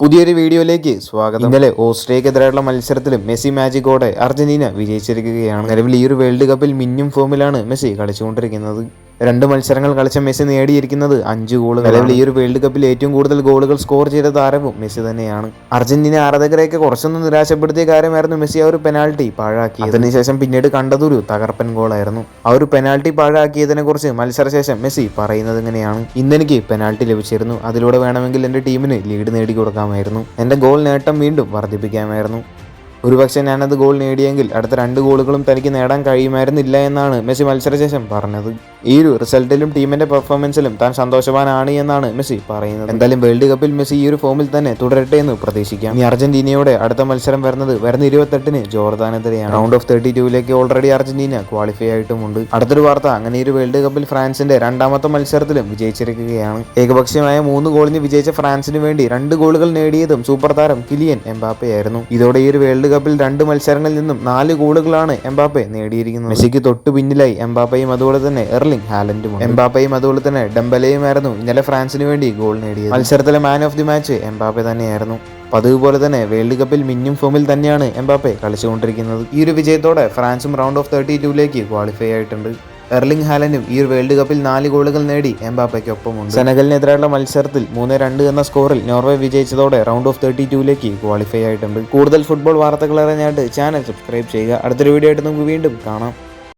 പുതിയൊരു വീഡിയോയിലേക്ക് സ്വാഗതം. ഇന്നലെ ഓസ്ട്രേലിയക്കെതിരായുള്ള മത്സരത്തിലും മെസ്സി മാജിക്കോടെ അർജന്റീന വിജയിച്ചിരിക്കുകയാണ്. നിലവിൽ ഈ ഒരു വേൾഡ് കപ്പിൽ മിന്നും ഫോമിലാണ് മെസ്സി കളിച്ചുകൊണ്ടിരിക്കുന്നത്. 2 മത്സരങ്ങൾ കളിച്ച മെസ്സി നേടിയിരിക്കുന്നത് 5 ഗോളുകൾ. നിലവിൽ ഈ ഒരു വേൾഡ് കപ്പിൽ ഏറ്റവും കൂടുതൽ ഗോളുകൾ സ്കോർ ചെയ്ത താരവും മെസ്സി തന്നെയാണ്. അർജന്റീന ആരാധകരെയൊക്കെ കുറച്ചൊന്നും നിരാശപ്പെടുത്തിയ കാര്യമായിരുന്നു മെസ്സി ആ ഒരു പെനാൽറ്റി പാഴാക്കിയത്. അതിനുശേഷം പിന്നീട് കണ്ടതൊരു തകർപ്പൻ ഗോളായിരുന്നു. ആ ഒരു പെനാൽറ്റി പാഴാക്കിയതിനെ കുറിച്ച് മത്സരശേഷം മെസ്സി പറയുന്നത് ഇങ്ങനെയാണ്: ഇന്നെനിക്ക് പെനാൽറ്റി ലഭിച്ചിരുന്നു. അതിലൂടെ വേണമെങ്കിൽ എൻ്റെ ടീമിന് ലീഡ് നേടിക്കൊടുക്കാമായിരുന്നു. എൻ്റെ ഗോൾ നേട്ടം വീണ്ടും വർദ്ധിപ്പിക്കാമായിരുന്നു. ഒരുപക്ഷെ ഞാനത് ഗോൾ നേടിയെങ്കിൽ അടുത്ത 2 ഗോളുകളും തനിക്ക് നേടാൻ കഴിയുമായിരുന്നില്ല എന്നാണ് മെസ്സി മത്സരശേഷം പറഞ്ഞത്. ഈ ഒരു റിസൾട്ടിലും ടീമിന്റെ പെർഫോമൻസിലും താൻ സന്തോഷവാനാണ് എന്നാണ് മെസ്സി പറയുന്നത്. എന്തായാലും വേൾഡ് കപ്പിൽ മെസ്സി ഈ ഒരു ഫോമിൽ തന്നെ തുടരട്ടെ എന്ന് പ്രതീക്ഷിക്കാം. ഇനി അർജന്റീനയുടെ അടുത്ത മത്സരം വരുന്ന 28-ന് ജോർദാനെതിരെയാണ്. റൗണ്ട് ഓഫ് 32ലേക്ക് ഓൾറെഡി അർജന്റീന ക്വാളിഫൈ ആയിട്ടുമുണ്ട്. അടുത്തൊരു വാർത്ത, അങ്ങനെ ഒരു വേൾഡ് കപ്പിൽ ഫ്രാൻസിന്റെ 2ാമത്തെ മത്സരത്തിലും വിജയിച്ചിരിക്കുകയാണ്. ഏകപക്ഷീയമായ 3 ഗോളിന് വിജയിച്ച ഫ്രാൻസിന് വേണ്ടി 2 ഗോളുകൾ നേടിയതും സൂപ്പർ താരം കിലിയൻ എംബാപ്പെ ആയിരുന്നു. ഇതോടെ ഈ ഒരു വേൾഡ് കപ്പിൽ 2 മത്സരങ്ങളിൽ നിന്നും 4 ഗോളുകളാണ് എംബാപ്പെ നേടിയിരിക്കുന്നത്. മെസ്സിക്ക് തൊട്ടു പിന്നിലായി എംബാപ്പയും അതുപോലെ തന്നെ എർലിംഗ് ഹാലൻഡും. എംബാപ്പയും അതുപോലെ തന്നെ ഡെംബലയുമായിരുന്നു ഇന്നലെ ഫ്രാൻസിന് വേണ്ടി ഗോൾ നേടിയത്. മത്സരത്തിലെ man of the match Mbappe തന്നെയായിരുന്നു. അതുപോലെ തന്നെ വേൾഡ് കപ്പിൽ മിന്നും ഫോമിൽ തന്നെയാണ് എംബാപ്പെ കളിച്ചുകൊണ്ടിരിക്കുന്നത്. ഈ ഒരു വിജയത്തോടെ ഫ്രാൻസും റൗണ്ട് ഓഫ് 32ലേക്ക് ക്വാളിഫൈ ആയിട്ടുണ്ട്. എർലിംഗ് ഹാലൻഡും ഈ ഒരു വേൾഡ് കപ്പിൽ 4 ഗോളുകൾ നേടി എംബാപ്പയ്ക്കൊപ്പമുണ്ട്. സെനഗലിനെതിരായുള്ള മത്സരത്തിൽ 3-2 എന്ന സ്കോറിൽ നോർവേ വിജയിച്ചതോടെ റൗണ്ട് ഓഫ് 32ലേക്ക് ക്വാളിഫൈ ആയിട്ടുണ്ട്. കൂടുതൽ ഫുട്ബോൾ വാർത്തകൾ അറിഞ്ഞായിട്ട് ചാനൽ സബ്സ്ക്രൈബ് ചെയ്യുക. അടുത്തൊരു വീഡിയോ ആയിട്ട് നമുക്ക് വീണ്ടും കാണാം.